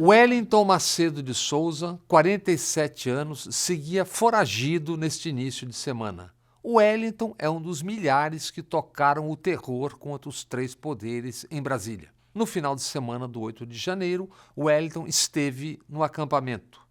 Wellington Macedo de Souza, 47 anos, seguia foragido neste início de semana. Wellington é um dos milhares que tocaram o terror contra os três poderes em Brasília. No final de semana do 8 de janeiro, Wellington esteve no acampamento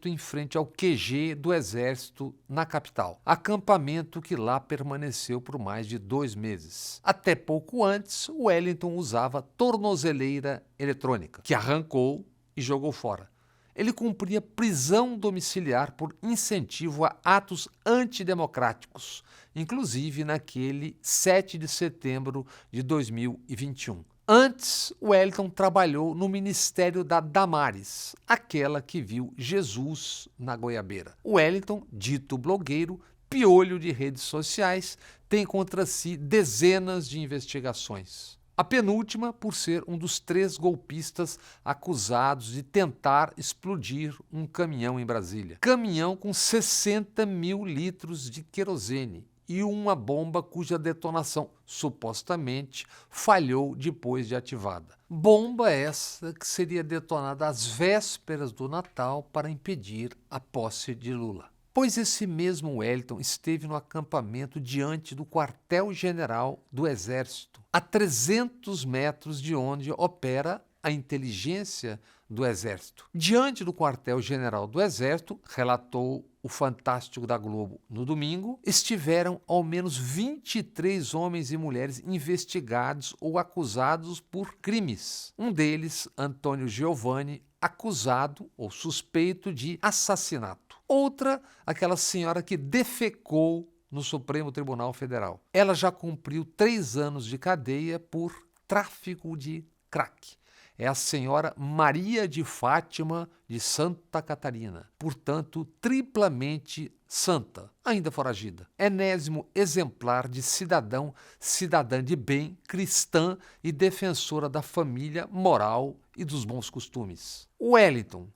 em frente ao QG do Exército na capital. Acampamento que lá permaneceu por mais de 2 meses. Até pouco antes, Wellington usava tornozeleira eletrônica, que arrancou e jogou fora. Ele cumpria prisão domiciliar por incentivo a atos antidemocráticos, inclusive naquele 7 de setembro de 2021. Antes, Wellington trabalhou no Ministério da Damares, aquela que viu Jesus na goiabeira. Wellington, dito blogueiro, piolho de redes sociais, tem contra si dezenas de investigações. A penúltima por ser um dos 3 golpistas acusados de tentar explodir um caminhão em Brasília. Caminhão com 60 mil litros de querosene e uma bomba cuja detonação, supostamente, falhou depois de ativada. Bomba essa que seria detonada às vésperas do Natal para impedir a posse de Lula. Pois esse mesmo Wellington esteve no acampamento diante do quartel-general do Exército, a 300 metros de onde opera a inteligência do Exército. Diante do quartel-general do Exército, relatou o Fantástico da Globo no domingo, estiveram ao menos 23 homens e mulheres investigados ou acusados por crimes. Um deles, Antônio Giovanni, acusado ou suspeito de assassinato. Outra, aquela senhora que defecou no Supremo Tribunal Federal. Ela já cumpriu 3 anos de cadeia por tráfico de crack. É a senhora Maria de Fátima de Santa Catarina, portanto, triplamente santa, ainda foragida. Enésimo exemplar de cidadã de bem, cristã e defensora da família, moral e dos bons costumes. Wellington,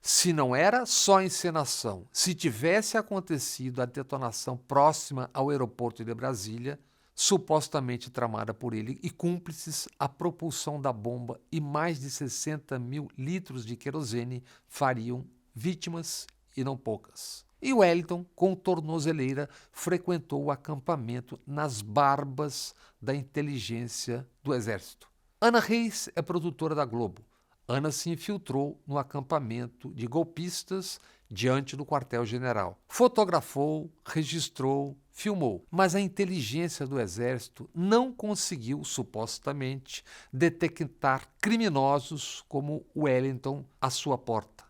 se não era só encenação, se tivesse acontecido a detonação próxima ao aeroporto de Brasília, supostamente tramada por ele e cúmplices, a propulsão da bomba e mais de 60 mil litros de querosene fariam vítimas e não poucas. E Wellington, com tornozeleira, frequentou o acampamento nas barbas da inteligência do Exército. Ana Reis é produtora da Globo. Ana se infiltrou no acampamento de golpistas diante do quartel-general. Fotografou, registrou, filmou, mas a inteligência do Exército não conseguiu, supostamente, detectar criminosos como Wellington à sua porta.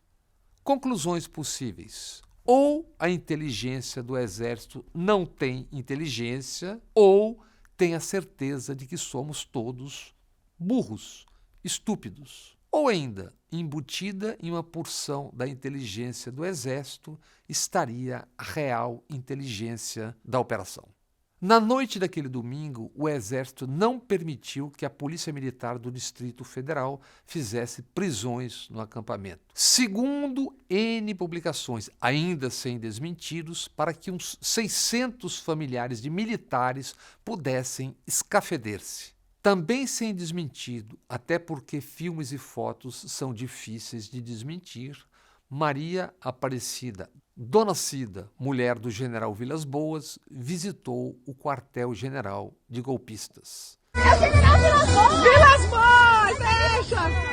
Conclusões possíveis. Ou a inteligência do Exército não tem inteligência, ou tem a certeza de que somos todos burros, estúpidos. Ou ainda, embutida em uma porção da inteligência do Exército, estaria a real inteligência da operação. Na noite daquele domingo, o Exército não permitiu que a Polícia Militar do Distrito Federal fizesse prisões no acampamento. Segundo N publicações, ainda sem desmentidos, para que uns 600 familiares de militares pudessem escafeder-se. Também sem desmentido, até porque filmes e fotos são difíceis de desmentir, Maria Aparecida, Dona Cida, mulher do general Vilas Boas, visitou o quartel-general de golpistas. É o general Vilas Boas! Vilas Boas, deixa!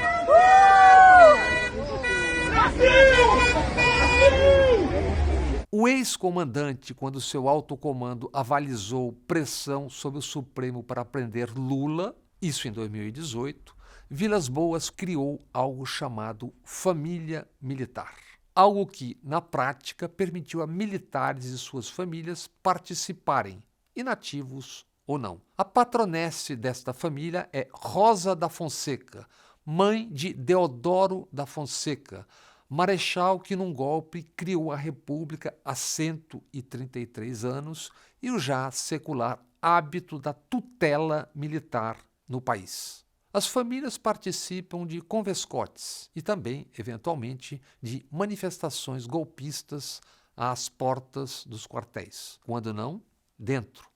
O ex-comandante, quando seu alto comando avalizou pressão sobre o Supremo para prender Lula, isso em 2018, Vilas Boas criou algo chamado Família Militar. Algo que, na prática, permitiu a militares e suas famílias participarem, inativos ou não. A patronesse desta família é Rosa da Fonseca, mãe de Deodoro da Fonseca, marechal que num golpe criou a República há 133 anos e o já secular hábito da tutela militar no país. As famílias participam de convescotes e também, eventualmente, de manifestações golpistas às portas dos quartéis. Quando não, dentro.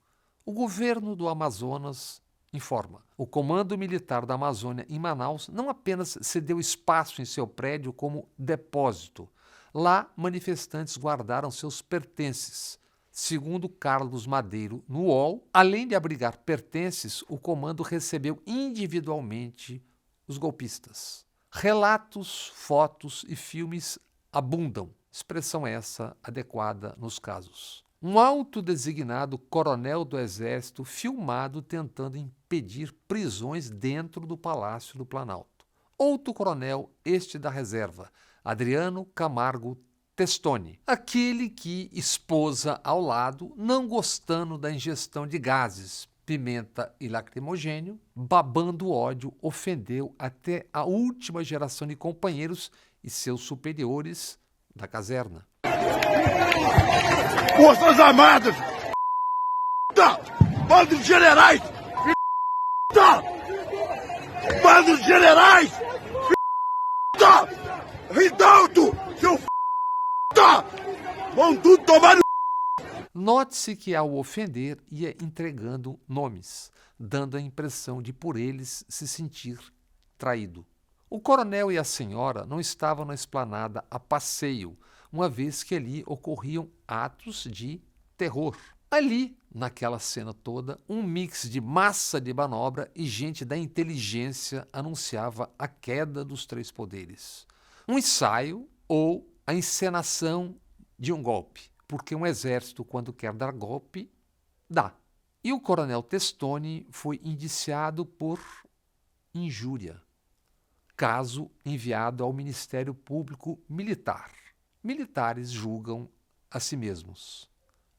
O governo do Amazonas informa. O Comando Militar da Amazônia em Manaus não apenas cedeu espaço em seu prédio como depósito. Lá, manifestantes guardaram seus pertences. Segundo Carlos Madeiro, no UOL, além de abrigar pertences, o comando recebeu individualmente os golpistas. Relatos, fotos e filmes abundam, expressão essa adequada nos casos. Um autodesignado coronel do Exército filmado tentando impedir prisões dentro do Palácio do Planalto. Outro coronel, este da reserva, Adriano Camargo Testoni, aquele que, esposa ao lado, não gostando da ingestão de gases, pimenta e lacrimogênio, babando ódio, ofendeu até a última geração de companheiros e seus superiores da caserna. Forças Armadas! Bando de generais! Bando de generais! Ridalto! Seu vão tudo tomar no... Note-se que, ao ofender, ia entregando nomes, dando a impressão de por eles se sentir traído. O coronel e a senhora não estavam na esplanada a passeio, uma vez que ali ocorriam atos de terror. Ali, naquela cena toda, um mix de massa de manobra e gente da inteligência anunciava a queda dos três poderes. Um ensaio ou a encenação de um golpe, porque um exército, quando quer dar golpe, dá. E o coronel Testoni foi indiciado por injúria, caso enviado ao Ministério Público Militar. Militares julgam a si mesmos.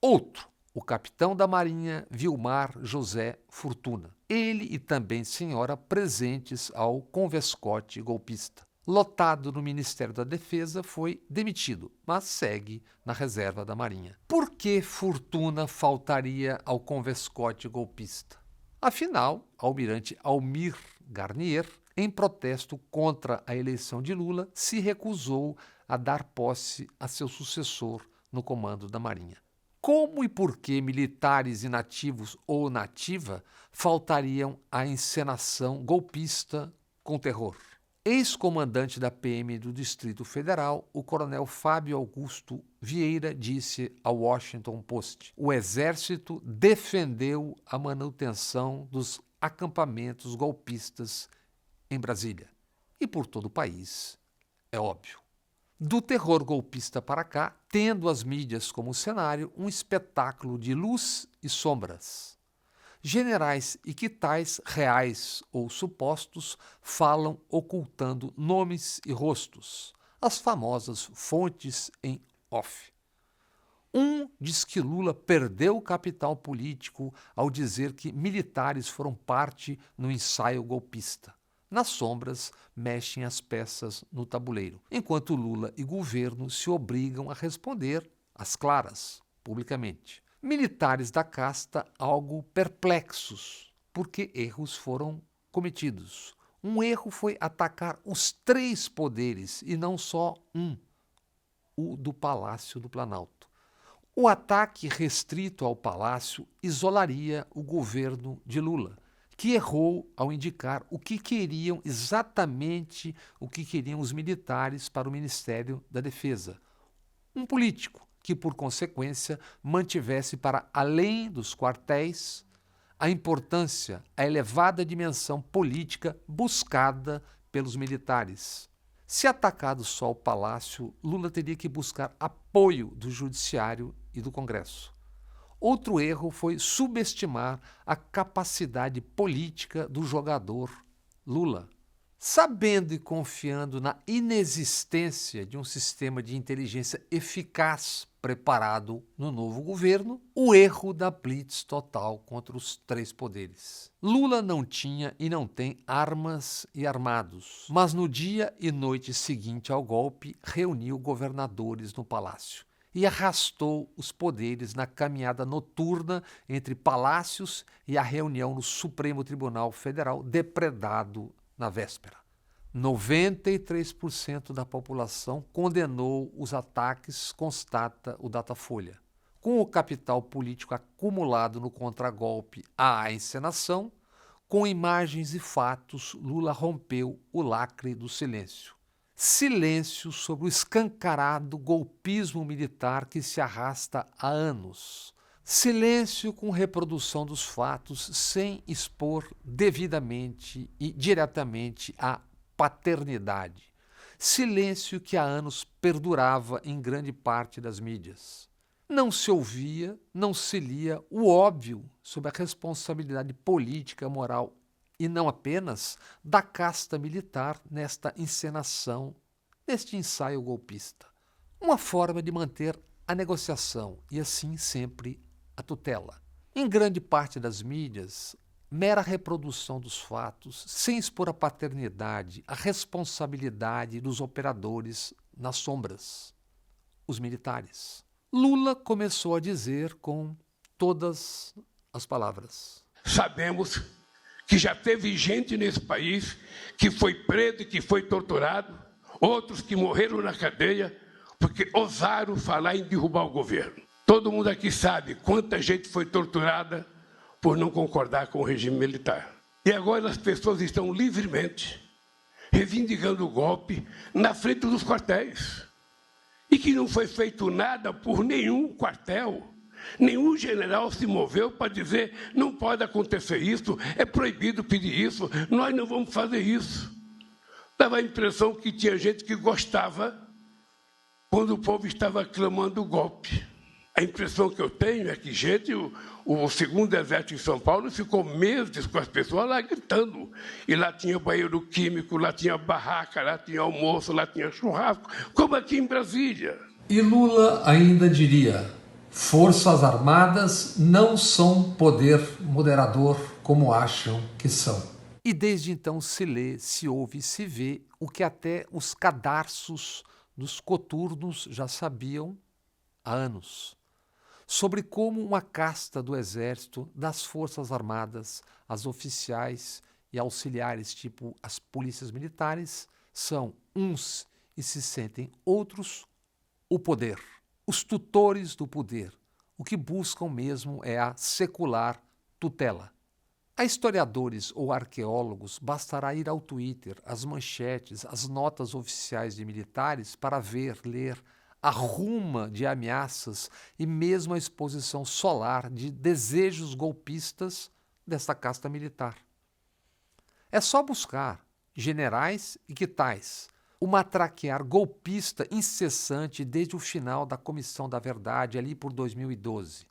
Outro, o capitão da Marinha Vilmar José Fortuna. Ele e também senhora presentes ao convescote golpista. Lotado no Ministério da Defesa, foi demitido, mas segue na reserva da Marinha. Por que Fortuna faltaria ao convescote golpista? Afinal, almirante Almir Garnier, em protesto contra a eleição de Lula, se recusou a dar posse a seu sucessor no comando da Marinha. Como e por que militares inativos ou nativa faltariam à encenação golpista com terror? Ex-comandante da PM do Distrito Federal, o coronel Fábio Augusto Vieira disse ao Washington Post: o Exército defendeu a manutenção dos acampamentos golpistas em Brasília e por todo o país, é óbvio. Do terror golpista para cá, tendo as mídias como cenário um espetáculo de luz e sombras. Generais e quitais reais ou supostos falam ocultando nomes e rostos, as famosas fontes em off. Um diz que Lula perdeu o capital político ao dizer que militares foram parte no ensaio golpista. Nas sombras, mexem as peças no tabuleiro, enquanto Lula e governo se obrigam a responder às claras, publicamente. Militares da casta algo perplexos, porque erros foram cometidos. Um erro foi atacar os três poderes e não só um, o do Palácio do Planalto. O ataque restrito ao Palácio isolaria o governo de Lula, que errou ao indicar o que queriam exatamente o que queriam os militares para o Ministério da Defesa. Um político que, por consequência, mantivesse para além dos quartéis a importância, a elevada dimensão política buscada pelos militares. Se atacado só o Palácio, Lula teria que buscar apoio do Judiciário e do Congresso. Outro erro foi subestimar a capacidade política do jogador Lula. Sabendo e confiando na inexistência de um sistema de inteligência eficaz preparado no novo governo, o erro da blitz total contra os três poderes. Lula não tinha e não tem armas e armados, mas no dia e noite seguinte ao golpe, reuniu governadores no palácio e arrastou os poderes na caminhada noturna entre palácios e a reunião no Supremo Tribunal Federal, depredado na véspera. 93% da população condenou os ataques, constata o Datafolha. Com o capital político acumulado no contragolpe à encenação, Com imagens e fatos, Lula rompeu o lacre do silêncio. Silêncio sobre o escancarado golpismo militar que se arrasta há anos. Silêncio com reprodução dos fatos sem expor devidamente e diretamente a paternidade. Silêncio que há anos perdurava em grande parte das mídias. Não se ouvia, não se lia o óbvio sobre a responsabilidade política, moral e não apenas da casta militar nesta encenação, neste ensaio golpista. Uma forma de manter a negociação e assim sempre a tutela. Em grande parte das mídias, mera reprodução dos fatos, sem expor a paternidade, a responsabilidade dos operadores nas sombras, os militares. Lula começou a dizer com todas as palavras: sabemos que já teve gente nesse país que foi preso e que foi torturado, outros que morreram na cadeia porque ousaram falar em derrubar o governo. Todo mundo aqui sabe quanta gente foi torturada por não concordar com o regime militar. E agora as pessoas estão livremente reivindicando o golpe na frente dos quartéis. E que não foi feito nada por nenhum quartel. Nenhum general se moveu para dizer não pode acontecer isso, é proibido pedir isso, nós não vamos fazer isso. Dava a impressão que tinha gente que gostava quando o povo estava clamando o golpe. A impressão que eu tenho é que o segundo exército em São Paulo ficou meses com as pessoas lá gritando. E lá tinha banheiro químico, lá tinha barraca, lá tinha almoço, lá tinha churrasco, como aqui em Brasília. E Lula ainda diria: Forças Armadas não são poder moderador como acham que são. E desde então se lê, se ouve e se vê o que até os cadarços dos coturnos já sabiam há anos. Sobre como uma casta do Exército, das Forças Armadas, as oficiais e auxiliares, tipo as polícias militares, são uns e se sentem outros o poder, os tutores do poder. O que buscam mesmo é a secular tutela. A historiadores ou arqueólogos bastará ir ao Twitter, às manchetes, às notas oficiais de militares para ver, ler a ruma de ameaças e mesmo a exposição solar de desejos golpistas desta casta militar. É só buscar generais e que tais, o matraquear golpista incessante desde o final da Comissão da Verdade, ali por 2012,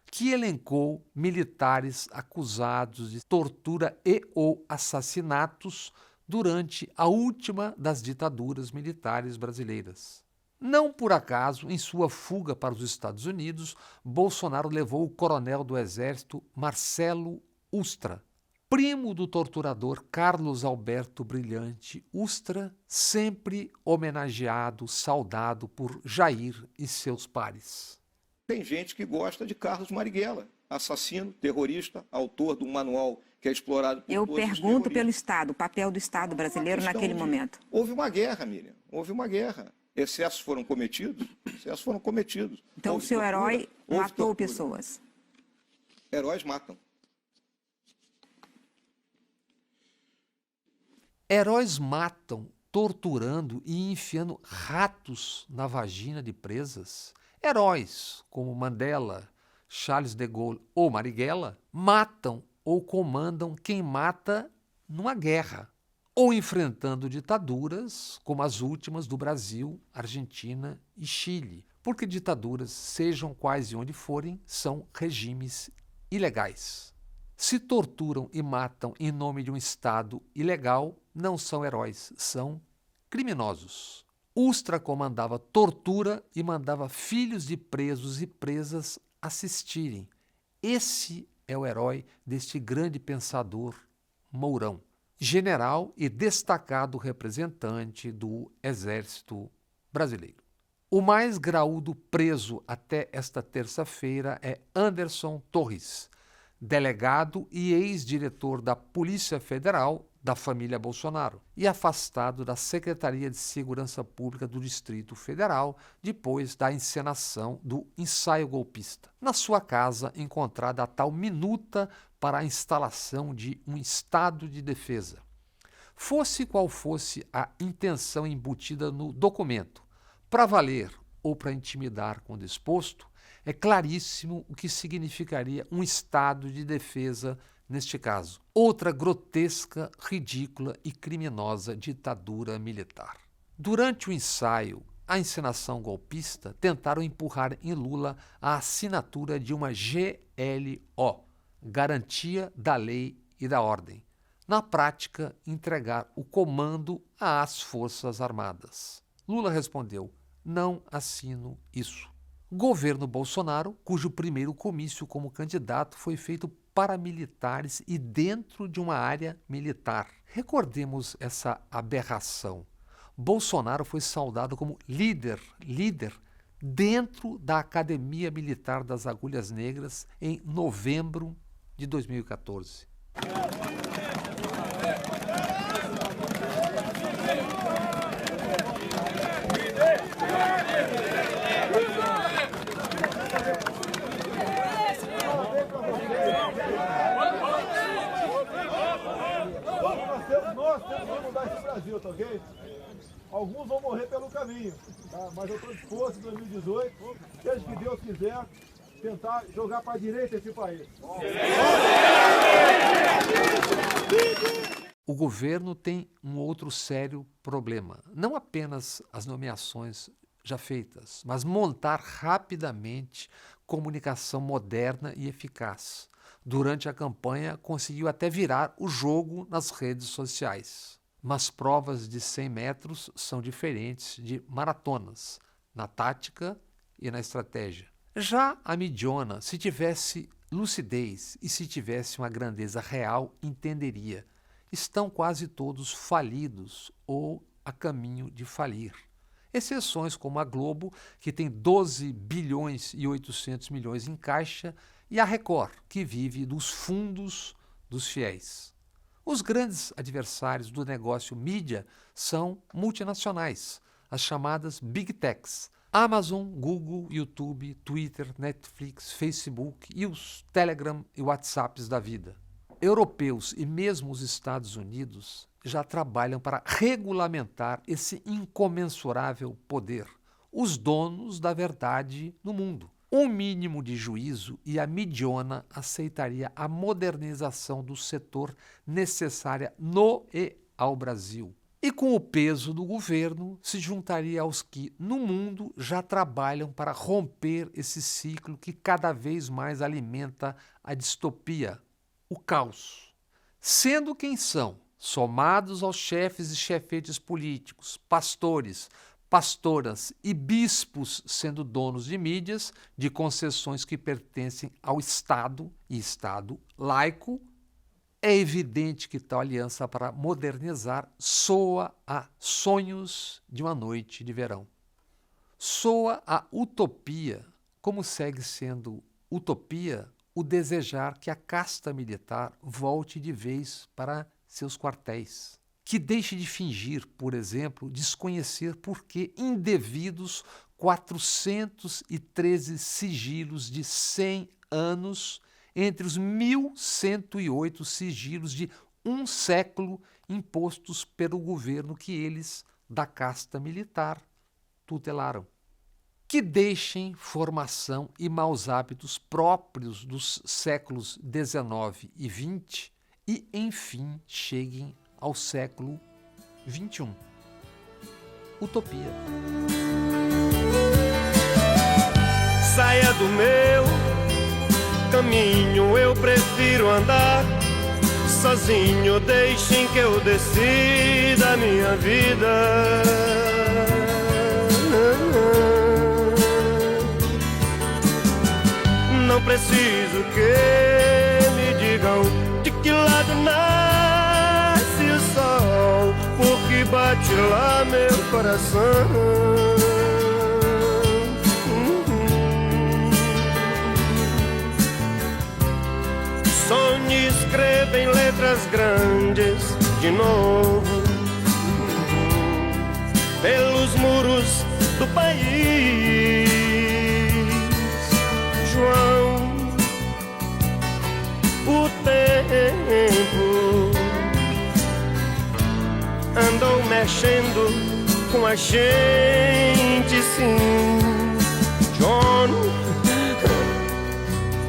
que elencou militares acusados de tortura e ou assassinatos durante a última das ditaduras militares brasileiras. Não por acaso, em sua fuga para os Estados Unidos, Bolsonaro levou o coronel do Exército Marcelo Ustra, primo do torturador Carlos Alberto Brilhante Ustra, sempre homenageado, saudado por Jair e seus pares. Tem gente que gosta de Carlos Marighella, assassino, terrorista, autor de um manual que é explorado por todos os terroristas. Eu pergunto pelo Estado, o papel do Estado brasileiro naquele momento. Houve uma guerra, Miriam, houve uma guerra. Excessos foram cometidos? Excessos foram cometidos. Então o seu herói matou pessoas. Heróis matam. Heróis matam, torturando e enfiando ratos na vagina de presas. Heróis como Mandela, Charles de Gaulle ou Marighella matam ou comandam quem mata numa guerra, ou enfrentando ditaduras como as últimas do Brasil, Argentina e Chile, porque ditaduras, sejam quais e onde forem, são regimes ilegais. Se torturam e matam em nome de um Estado ilegal, não são heróis, são criminosos. Ustra comandava tortura e mandava filhos de presos e presas assistirem. Esse é o herói deste grande pensador, Mourão, general e destacado representante do Exército Brasileiro. O mais graúdo preso até esta terça-feira é Anderson Torres, delegado e ex-diretor da Polícia Federal da família Bolsonaro e afastado da Secretaria de Segurança Pública do Distrito Federal depois da encenação do ensaio golpista. Na sua casa, encontrada a tal minuta para a instalação de um estado de defesa. Fosse qual fosse a intenção embutida no documento, para valer ou para intimidar quando exposto, é claríssimo o que significaria um estado de defesa neste caso. Outra grotesca, ridícula e criminosa ditadura militar. Durante o ensaio, a encenação golpista, tentaram empurrar em Lula a assinatura de uma GLO, Garantia da Lei e da Ordem. Na prática, entregar o comando às Forças Armadas. Lula respondeu: não assino isso. Governo Bolsonaro, cujo primeiro comício como candidato foi feito para militares e dentro de uma área militar. Recordemos essa aberração. Bolsonaro foi saudado como líder dentro da Academia Militar das Agulhas Negras em novembro de 2014. Nós temos que mudar esse Brasil, tá ok? Alguns vão morrer pelo caminho, tá? Mas eu estou disposto em 2018, seja que Deus quiser, tentar jogar para a direita esse país. O governo tem um outro sério problema. Não apenas as nomeações já feitas, mas montar rapidamente comunicação moderna e eficaz. Durante a campanha, conseguiu até virar o jogo nas redes sociais. Mas provas de 100 metros são diferentes de maratonas, na tática e na estratégia. Já a Midiona, se tivesse lucidez e se tivesse uma grandeza real, entenderia. Estão quase todos falidos ou a caminho de falir. Exceções como a Globo, que tem 12 bilhões e 800 milhões em caixa, e a Record, que vive dos fundos dos fiéis. Os grandes adversários do negócio mídia são multinacionais, as chamadas Big Techs, Amazon, Google, YouTube, Twitter, Netflix, Facebook e os Telegram e WhatsApps da vida. Europeus e mesmo os Estados Unidos já trabalham para regulamentar esse incomensurável poder, os donos da verdade no mundo. Um mínimo de juízo e a Midiona aceitaria a modernização do setor necessária no e ao Brasil. E com o peso do governo, se juntaria aos que, no mundo, já trabalham para romper esse ciclo que cada vez mais alimenta a distopia, o caos. Sendo quem são, somados aos chefes e chefetes políticos, pastores, pastoras e bispos sendo donos de mídias, de concessões que pertencem ao Estado e Estado laico, é evidente que tal aliança para modernizar soa a sonhos de uma noite de verão. Soa a utopia, como segue sendo utopia o desejar que a casta militar volte de vez para seus quartéis. Que deixe de fingir, por exemplo, desconhecer por que indevidos 413 sigilos de 100 anos entre os 1.108 sigilos de um século impostos pelo governo que eles, da casta militar, tutelaram. Que deixem formação e maus hábitos próprios dos séculos XIX e XX e, enfim, cheguem ao século XXI. Utopia. Saia do meu caminho, eu prefiro andar sozinho, deixem que eu decida a minha vida. Não preciso que me digam de que lado nasce o sol, porque bate lá meu coração. Sonhe, escreva em letras grandes de novo pelos muros do país. João, o tempo andou mexendo com a gente, sim. John,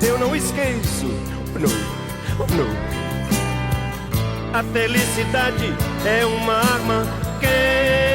eu não esqueço, não. A felicidade é uma arma que